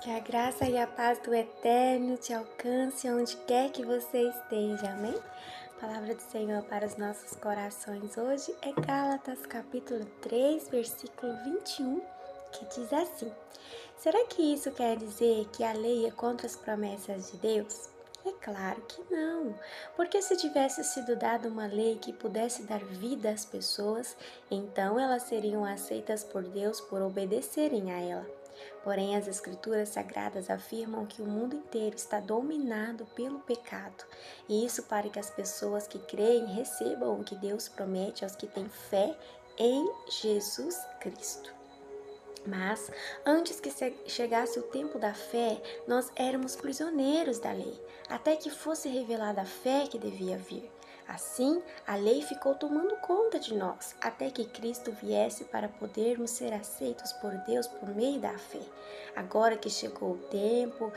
Que a graça e a paz do Eterno te alcance onde quer que você esteja, amém? A palavra do Senhor para os nossos corações hoje é Gálatas capítulo 3, versículo 21, que diz assim: será que isso quer dizer que a lei é contra as promessas de Deus? É claro que não, porque se tivesse sido dada uma lei que pudesse dar vida às pessoas, então elas seriam aceitas por Deus por obedecerem a ela. Porém, as Escrituras Sagradas afirmam que o mundo inteiro está dominado pelo pecado, e isso para que as pessoas que creem recebam o que Deus promete aos que têm fé em Jesus Cristo. Mas, antes que chegasse o tempo da fé, nós éramos prisioneiros da lei, até que fosse revelada a fé que devia vir. Assim, a lei ficou tomando conta de nós, até que Cristo viesse para podermos ser aceitos por Deus por meio da fé. Agora que chegou o tempo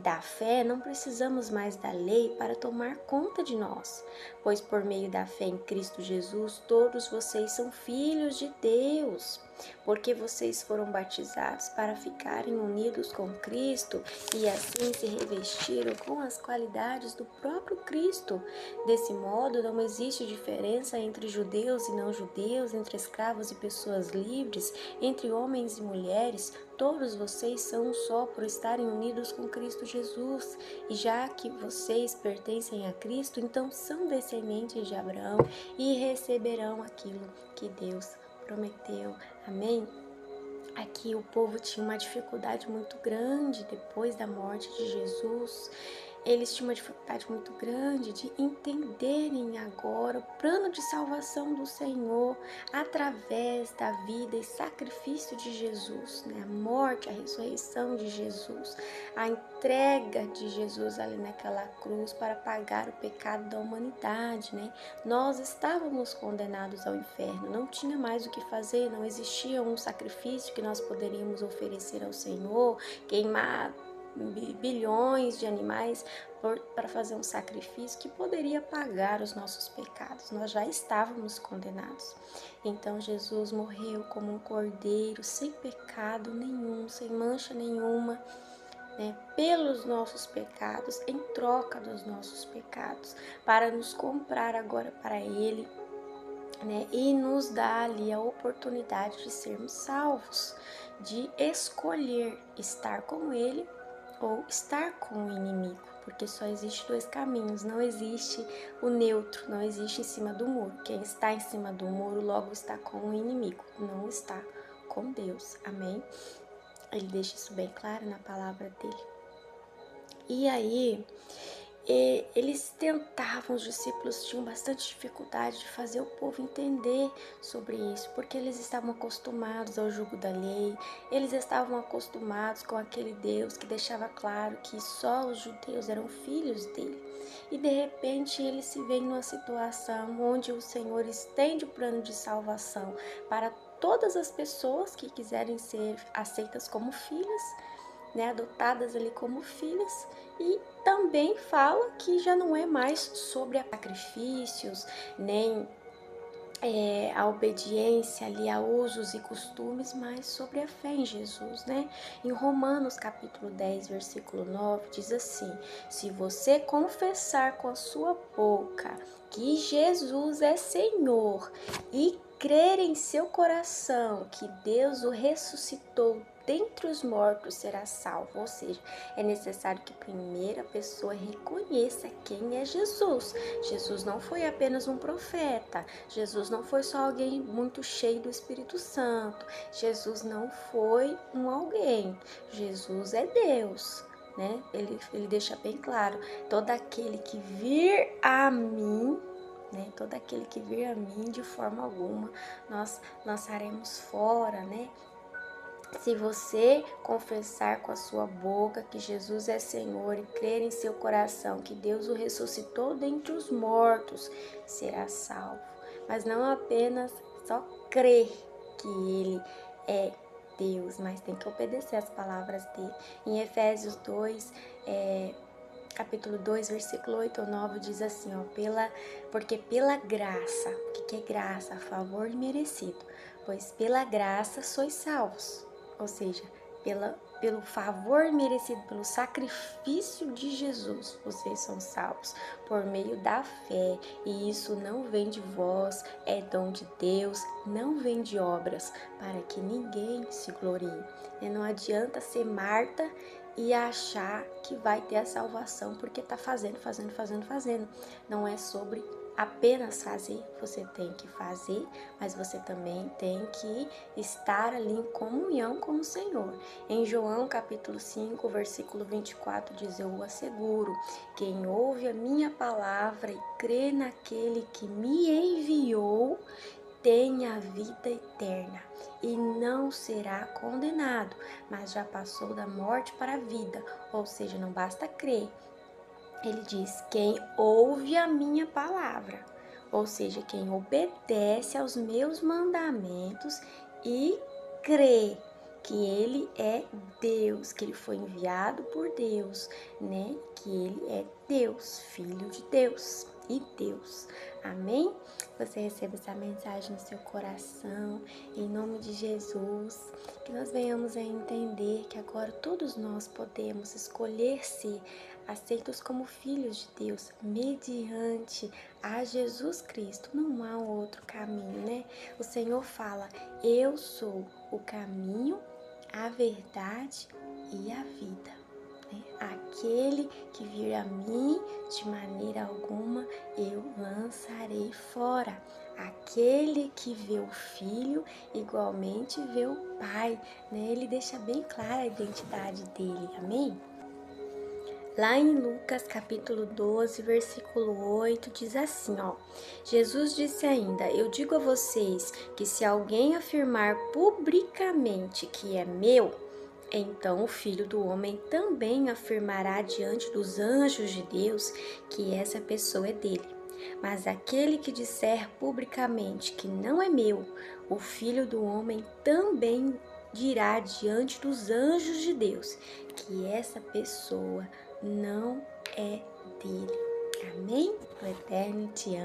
da fé, não precisamos mais da lei para tomar conta de nós, pois por meio da fé em Cristo Jesus, todos vocês são filhos de Deus, porque vocês foram batizados para ficarem unidos com Cristo e assim se revestiram com as qualidades do próprio Cristo. Desse modo, não existe diferença entre judeus e não judeus, entre escravos e pessoas livres, entre homens e mulheres. Todos vocês são um só por estarem unidos com Cristo Jesus. E já que vocês pertencem a Cristo, então são descendentes de Abraão e receberão aquilo que Deus prometeu. Amém? Aqui o povo tinha uma dificuldade muito grande depois da morte de Jesus. Eles tinham uma dificuldade muito grande de entenderem agora o plano de salvação do Senhor através da vida e sacrifício de Jesus, né? A morte, a ressurreição de Jesus, a entrega de Jesus ali naquela cruz para pagar o pecado da humanidade, né? Nós estávamos condenados ao inferno, não tinha mais o que fazer, não existia um sacrifício que nós poderíamos oferecer ao Senhor, queimar bilhões de animais para fazer um sacrifício que poderia pagar os nossos pecados. Nós já estávamos condenados. Então Jesus morreu como um cordeiro, sem pecado nenhum, sem mancha nenhuma, né, pelos nossos pecados, em troca dos nossos pecados, para nos comprar agora para Ele, né, e nos dar ali a oportunidade de sermos salvos, de escolher estar com Ele ou estar com o inimigo, porque só existe dois caminhos, não existe o neutro, não existe em cima do muro. Quem está em cima do muro logo está com o inimigo, não está com Deus, amém? Ele deixa isso bem claro na palavra dele. E aí, eles tentavam, os discípulos tinham bastante dificuldade de fazer o povo entender sobre isso, porque eles estavam acostumados ao jugo da lei, eles estavam acostumados com aquele Deus que deixava claro que só os judeus eram filhos dele. E de repente eles se veem numa situação onde o Senhor estende o plano de salvação para todas as pessoas que quiserem ser aceitas como filhas, né, adotadas ali como filhas, e também fala que já não é mais sobre sacrifícios, nem a obediência ali a usos e costumes, mas sobre a fé em Jesus, né? Em Romanos capítulo 10, versículo 9, diz assim: se você confessar com a sua boca que Jesus é Senhor e crer em seu coração que Deus o ressuscitou dentre os mortos, será salvo. Ou seja, é necessário que a primeira pessoa reconheça quem é Jesus. Jesus não foi apenas um profeta, Jesus não foi só alguém muito cheio do Espírito Santo, Jesus não foi um alguém, Jesus é Deus, né? Ele deixa bem claro: todo aquele que vir a mim, né? Todo aquele que vir a mim, de forma alguma nós lançaremos fora, né? Se você confessar com a sua boca que Jesus é Senhor e crer em seu coração que Deus o ressuscitou dentre os mortos, será salvo. Mas não apenas só crer que Ele é Deus, mas tem que obedecer as palavras dele. Em Efésios 2, capítulo 2, versículo 8 ou 9, diz assim, ó: porque pela graça, o que é graça? Favor merecido, pois pela graça sois salvos. Ou seja, pelo favor merecido, pelo sacrifício de Jesus, vocês são salvos por meio da fé. E isso não vem de vós, é dom de Deus, não vem de obras, para que ninguém se glorie. Não adianta ser Marta e achar que vai ter a salvação porque tá fazendo. Não é sobre apenas fazer, você tem que fazer, mas você também tem que estar ali em comunhão com o Senhor. Em João capítulo 5, versículo 24 diz: eu o asseguro, quem ouve a minha palavra e crê naquele que me enviou, tem a vida eterna e não será condenado, mas já passou da morte para a vida. Ou seja, não basta crer. Ele diz: quem ouve a minha palavra, ou seja, quem obedece aos meus mandamentos e crê que ele é Deus, que ele foi enviado por Deus, né? Que ele é Deus, filho de Deus e Deus. Amém? Você receba essa mensagem no seu coração, em nome de Jesus, que nós venhamos a entender que agora todos nós podemos escolher ser aceitos como filhos de Deus, mediante a Jesus Cristo. Não há outro caminho, né? O Senhor fala: eu sou o caminho, a verdade e a vida. Aquele que vir a mim, de maneira alguma eu lançarei fora. Aquele que vê o Filho, igualmente vê o Pai, né? Ele deixa bem clara a identidade dele, amém? Lá em Lucas capítulo 12, versículo 8, diz assim, Jesus disse ainda: eu digo a vocês que se alguém afirmar publicamente que é meu, então o Filho do Homem também afirmará diante dos anjos de Deus que essa pessoa é dele. Mas aquele que disser publicamente que não é meu, o Filho do Homem também dirá diante dos anjos de Deus que essa pessoa não é dele. Amém? O Eterno te ama.